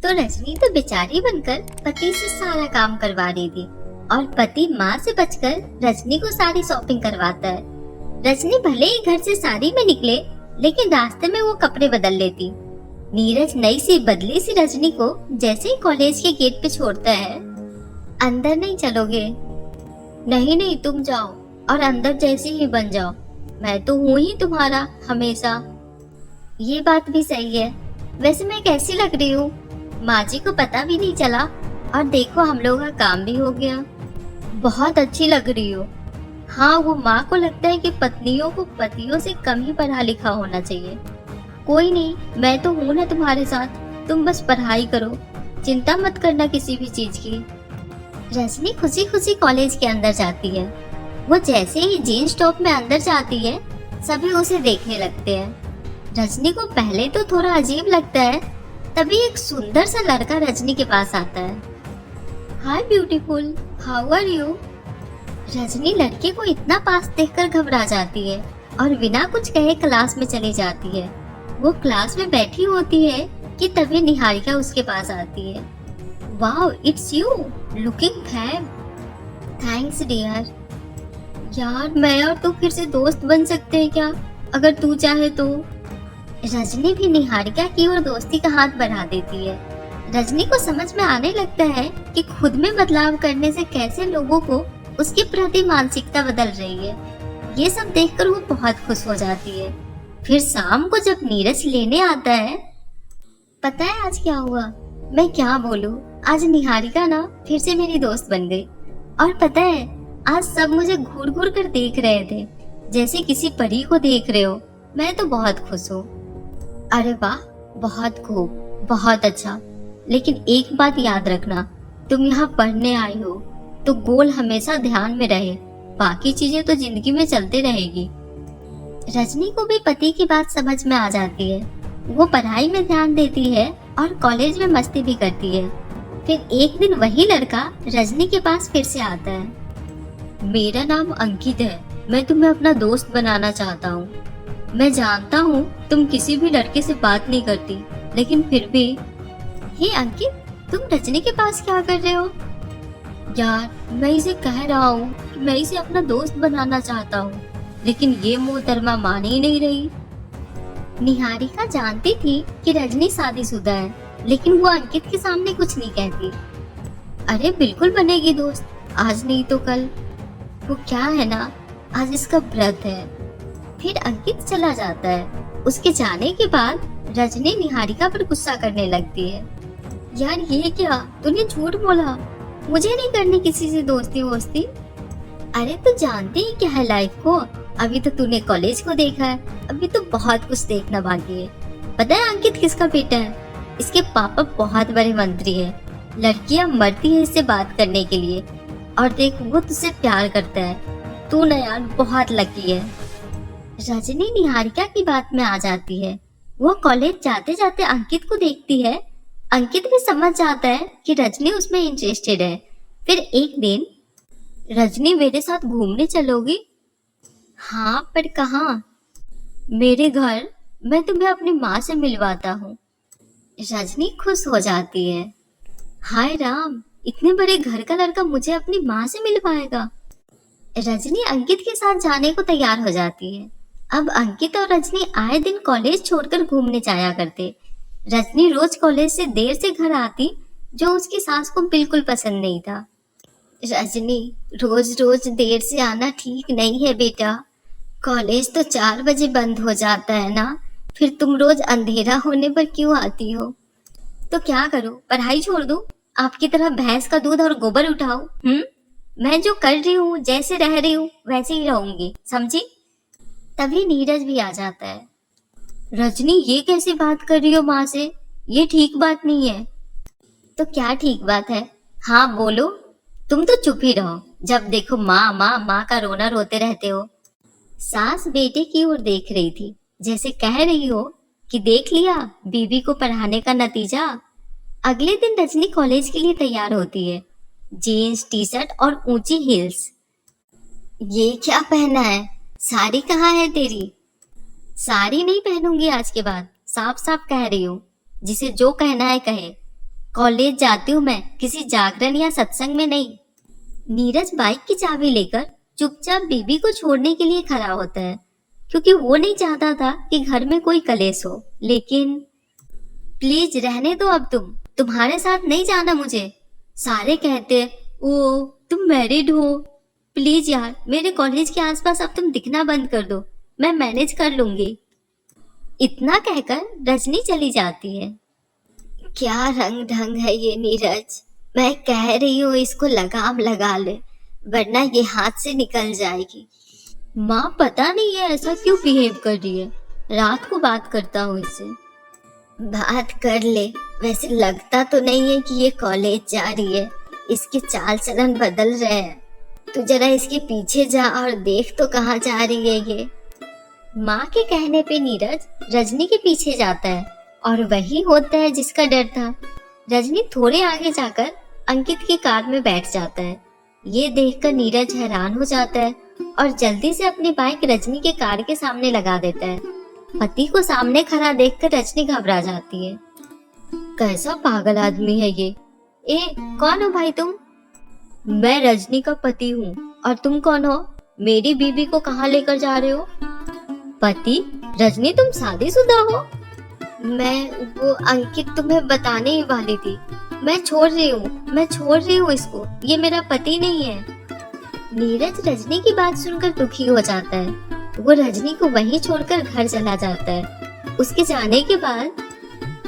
तो रजनी तो बेचारी बनकर पति से सारा काम करवा रही थी और पति माँ से बचकर रजनी को सारी शॉपिंग करवाता है। रजनी भले ही घर से साड़ी में निकले, लेकिन रास्ते में वो कपड़े बदल लेती। नीरज नई सी बदली सी रजनी को जैसे ही कॉलेज के गेट पे छोड़ता है, अंदर नहीं चलोगे? नहीं नहीं, तुम जाओ और अंदर जैसे ही बन जाओ, मैं तो हूँ ही तुम्हारा हमेशा। ये बात भी सही है। वैसे मैं कैसी लग रही हूँ? माँ जी को पता भी नहीं चला और देखो हम लोगों का काम भी हो गया। बहुत अच्छी लग रही हो। हाँ, वो माँ को लगता है कि पत्नियों को पतियों से कम ही पढ़ा लिखा होना चाहिए। कोई नहीं, मैं तो हूँ ना तुम्हारे साथ, तुम बस पढ़ाई करो, चिंता मत करना किसी भी चीज की। रजनी खुशी खुशी कॉलेज के अंदर जाती है। वो जैसे ही जीन्स टॉप में अंदर जाती है, सभी उसे देखने लगते हैं। रजनी को पहले तो थोड़ा अजीब लगता है, तभी एक सुंदर सा लड़का रजनी के पास आता है। Hi beautiful, how are you? Rajni लड़के को इतना पास देखकर घबरा जाती है और बिना कुछ कहे क्लास में चली जाती है। वो क्लास में बैठी होती है कि तभी निहारिका उसके पास आती है। Wow, it's you, looking fab. Thanks dear. यार, मैं और तू फिर से दोस्त बन सकते हैं क्या, अगर तू चाहे तो? रजनी भी निहारिका की ओर दोस्ती का हाथ बढ़ा देती है। रजनी को समझ में आने लगता है कि खुद में बदलाव करने से कैसे लोगों को उसके प्रति मानसिकता बदल रही है। ये सब देखकर वो बहुत खुश हो जाती है। फिर शाम को जब नीरज लेने आता है, पता है आज क्या हुआ? मैं क्या बोलूं, आज निहारिका ना फिर से मेरी दोस्त बन गई। और पता है, आज सब मुझे घूर घूर कर देख रहे थे, जैसे किसी परी को देख रहे हो। मैं तो बहुत खुश हूँ। अरे वाह, बहुत खूब, बहुत अच्छा। लेकिन एक बात याद रखना, तुम यहाँ पढ़ने आई हो तो गोल हमेशा ध्यान में रहे, बाकी चीजें तो जिंदगी में चलते रहेगी। रजनी को भी पति की बात समझ में आ जाती है। वो पढ़ाई में ध्यान देती है और कॉलेज में मस्ती भी करती है। फिर एक दिन वही लड़का रजनी के पास फिर से आता है। मेरा नाम अंकित है, मैं तुम्हें अपना दोस्त बनाना चाहता हूँ। मैं जानता हूँ तुम किसी भी लड़के से बात नहीं करती, लेकिन फिर भी। हे अंकित, तुम रजनी के पास क्या कर रहे हो? यार, मैं इसे कह रहा हूँ कि मैं इसे अपना दोस्त बनाना चाहता हूँ, लेकिन ये मोहतरमा मान ही नहीं रही। निहारिका जानती थी कि रजनी शादीशुदा है, लेकिन वो अंकित के सामने कुछ नहीं कहती। अरे बिल्कुल बनेगी दोस्त, आज नहीं तो कल। वो क्या है ना, आज इसका व्रत है। फिर अंकित चला जाता है। उसके जाने के बाद रजनी निहारिका पर गुस्सा करने लगती है। यार ये क्या, तूने झूठ बोला, मुझे नहीं करनी किसी से दोस्ती वोस्ती। अरे तू जानती ही क्या है लाइफ को, अभी तो तूने कॉलेज को देखा है, अभी तो बहुत कुछ देखना बाकी है। पता है अंकित किसका बेटा है? इसके पापा बहुत बड़े मंत्री है। लड़कियां मरती है इससे बात करने के लिए, और देख वो तुझसे प्यार करता है। तू ना यार बहुत लकी है। रजनी निहारिका की बात में आ जाती है। वो कॉलेज जाते जाते अंकित को देखती है। अंकित भी समझ जाता है कि रजनी उसमें इंटरेस्टेड है। फिर एक दिन, रजनी मेरे साथ घूमने चलोगी? हाँ, पर कहाँ? मेरे घर, मैं तुम्हें अपनी माँ से मिलवाता हूँ। रजनी खुश हो जाती है। हाय राम, इतने बड़े घर का लड़का मुझे अपनी माँ से मिलवाएगा। रजनी अंकित के साथ जाने को तैयार हो जाती है। अब अंकित और रजनी आए दिन कॉलेज छोड़कर घूमने जाया करते। रजनी रोज कॉलेज से देर से घर आती, जो उसकी सास को बिल्कुल पसंद नहीं था। रजनी, रोज रोज देर से आना ठीक नहीं है बेटा। कॉलेज तो 4 बजे बंद हो जाता है ना, फिर तुम रोज अंधेरा होने पर क्यों आती हो? तो क्या करूं, पढ़ाई छोड़ दूं? आपकी तरह भैंस का दूध और गोबर उठाओ? मैं जो कर रही हूँ, जैसे रह रही हूँ वैसे ही रहूंगी, समझी? तभी नीरज भी आ जाता है। रजनी, ये कैसी बात कर रही हो माँ से? ये ठीक बात नहीं है। तो क्या ठीक बात है? हाँ बोलो। तुम तो चुप ही रहो, जब देखो माँ माँ माँ का रोना रोते रहते हो। सास बेटे की ओर देख रही थी, जैसे कह रही हो कि देख लिया बीबी को पढ़ाने का नतीजा। अगले दिन रजनी कॉलेज के लिए तैयार होती है। जीन्स, टी शर्ट और ऊंची हील्स। ये क्या पहना है? साड़ी कहाँ है तेरी? साड़ी नहीं पहनूंगी आज के बाद, साफ साफ कह रही हूँ। जिसे जो कहना है कहे। कॉलेज जाती हूँ मैं, किसी जागरण या सत्संग में नहीं। नीरज बाइक की चाबी लेकर चुपचाप बीबी को छोड़ने के लिए खड़ा होता है, क्योंकि वो नहीं चाहता था कि घर में कोई कलेश हो। लेकिन प्लीज रहने दो, अब तुम्हारे साथ नहीं जाना मुझे। सारे कहते हैं ओ तुम मैरिड हो। प्लीज यार, मेरे कॉलेज के आसपास अब तुम दिखना बंद कर दो, मैं मैनेज कर लूंगी। इतना कहकर रजनी चली जाती है। क्या रंग ढंग है ये नीरज, मैं कह रही हूँ इसको लगाम लगा ले, वरना ये हाथ से निकल जाएगी। माँ पता नहीं है ऐसा क्यों बिहेव कर रही है, रात को बात करता हूँ इससे। बात कर ले, वैसे लगता तो नहीं है कि ये कॉलेज जा रही है, इसके चाल चलन बदल रहे हैं। तू जरा इसके पीछे जा और देख तो कहाँ जा रही है ये। माँ के कहने पे नीरज रजनी के पीछे जाता है और वही होता है जिसका डर था। रजनी थोड़े आगे जाकर अंकित की कार में बैठ जाता है। ये देखकर नीरज हैरान हो जाता है और जल्दी से अपनी बाइक रजनी के कार के सामने लगा देता है। पति को सामने खड़ा देखकर रजनी घबरा जाती है। कैसा पागल आदमी है ये। कौन हो भाई तुम? मैं रजनी का पति हूँ। और तुम कौन हो? मेरी बीवी को कहाँ लेकर जा रहे हो? पति? रजनी तुम शादीशुदा हो? मैं वो अंकित तुम्हें बताने ही वाली थी। मैं छोड़ रही हूँ इसको, ये मेरा पति नहीं है। नीरज रजनी की बात सुनकर दुखी हो जाता है। वो रजनी को वहीं छोड़कर घर चला जाता है। उसके जाने के बाद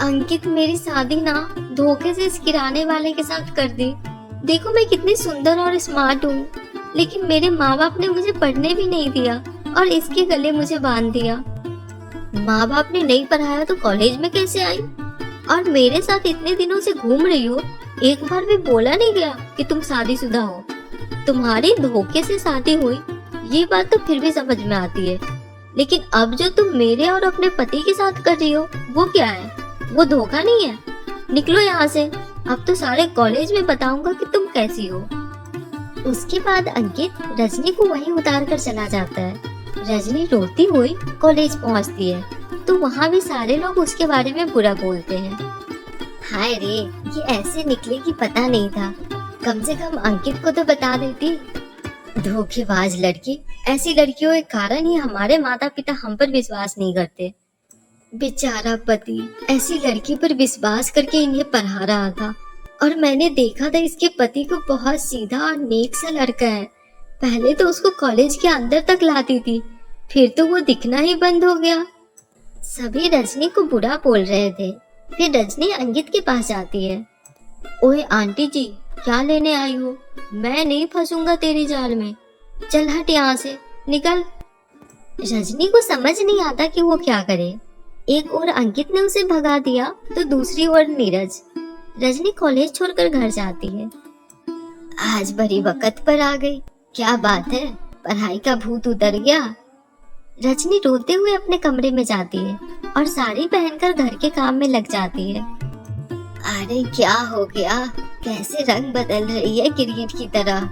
अंकित मेरी शादी ना धोखे से इस किराने वाले के साथ कर दी। देखो मैं कितनी सुंदर और स्मार्ट हूँ, लेकिन मेरे माँ बाप ने मुझे पढ़ने भी नहीं दिया और इसके गले मुझे बांध दिया। माँ बाप ने नहीं पढ़ाया तो कॉलेज में कैसे आई? और मेरे साथ इतने दिनों से घूम रही हो, एक बार भी बोला नहीं गया कि तुम शादीशुदा हो। तुम्हारी धोखे से शादी हुई ये बात तो फिर भी समझ में आती है, लेकिन अब जो तुम मेरे और अपने पति के साथ कर रही हो वो क्या है? वो धोखा नहीं है? निकलो यहाँ से, अब तो सारे कॉलेज में बताऊंगा कि तुम कैसी हो। उसके बाद अंकित रजनी को वहीं उतार कर चला जाता है। रजनी रोती हुई कॉलेज पहुँचती है तो वहाँ भी सारे लोग उसके बारे में बुरा बोलते हैं। हाय रे, ये ऐसे निकले कि पता नहीं था, कम से कम अंकित को तो बता देती। धोखेबाज लड़की, ऐसी लड़कियों के कारण ही हमारे माता पिता हम पर विश्वास नहीं करते। बेचारा पति ऐसी लड़की पर विश्वास करके इन्हें पढ़ा रहा था और मैंने देखा था इसके पति को बहुत सीधा और नेक सा लड़का है। पहले तो उसको कॉलेज के अंदर तक लाती थी, फिर तो वो दिखना ही बंद हो गया। सभी रजनी को बुरा बोल रहे थे। फिर रजनी अंकित के पास जाती है। ओए आंटी जी, क्या लेने आई हो? मैं नहीं फंसूंगा तेरी जाल में, चल हट यहाँ से, निकल। रजनी को समझ नहीं आता कि वो क्या करे। एक ओर अंकित ने उसे भगा दिया तो दूसरी ओर नीरज। रजनी कॉलेज छोड़कर घर जाती है। आज बड़ी वक्त पर आ गई, क्या बात है, पढ़ाई का भूत उतर गया। रजनी रोते हुए अपने कमरे में जाती है और साड़ी पहनकर घर के काम में लग जाती है। अरे क्या हो गया, कैसे रंग बदल रही है गिरगिट की तरह।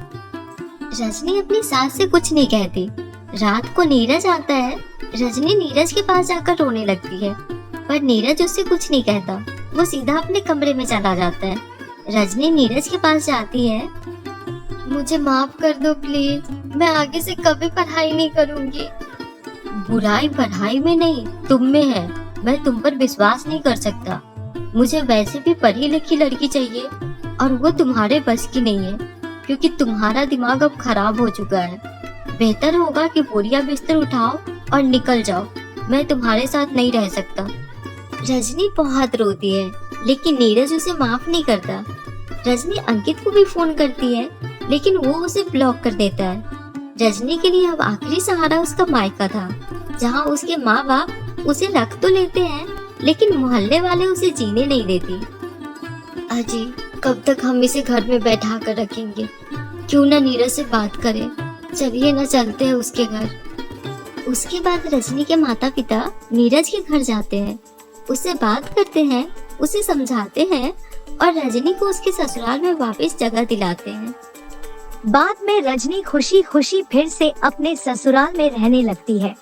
रजनी अपनी सास से कुछ नहीं कहती। रात को नीरज आता है। रजनी नीरज के पास जाकर रोने लगती है, पर नीरज उससे कुछ नहीं कहता। वो सीधा अपने कमरे में चला जाता है। रजनी नीरज के पास जाती है। मुझे माफ कर दो प्लीज, मैं आगे से कभी पढ़ाई नहीं करूंगी। बुराई पढ़ाई में नहीं, तुम में है। मैं तुम पर विश्वास नहीं कर सकता। मुझे वैसे भी पढ़ी लिखी लड़की चाहिए और वो तुम्हारे बस की नहीं है, क्योंकि तुम्हारा दिमाग अब खराब हो चुका है। बेहतर होगा कि बोरिया बिस्तर उठाओ और निकल जाओ। मैं तुम्हारे साथ नहीं रह सकता। रजनी बहुत रोती है, लेकिन नीरज उसे माफ नहीं करता। रजनी अंकित को भी फोन करती है, लेकिन वो उसे ब्लॉक कर देता है। रजनी के लिए अब आखिरी सहारा उसका मायका था, जहाँ उसके माँ बाप उसे रख तो लेते हैं, लेकिन मोहल्ले वाले उसे जीने नहीं देती। अजी, कब तक हम इसे घर में बैठा कर रखेंगे? क्यों ना नीरज से बात करें। चलिए ना, चलते हैं उसके घर। उसके बाद रजनी के माता पिता नीरज के घर जाते हैं, उससे बात करते हैं, उसे समझाते हैं और रजनी को उसके ससुराल में वापस जगह दिलाते हैं। बाद में रजनी खुशी खुशी फिर से अपने ससुराल में रहने लगती है।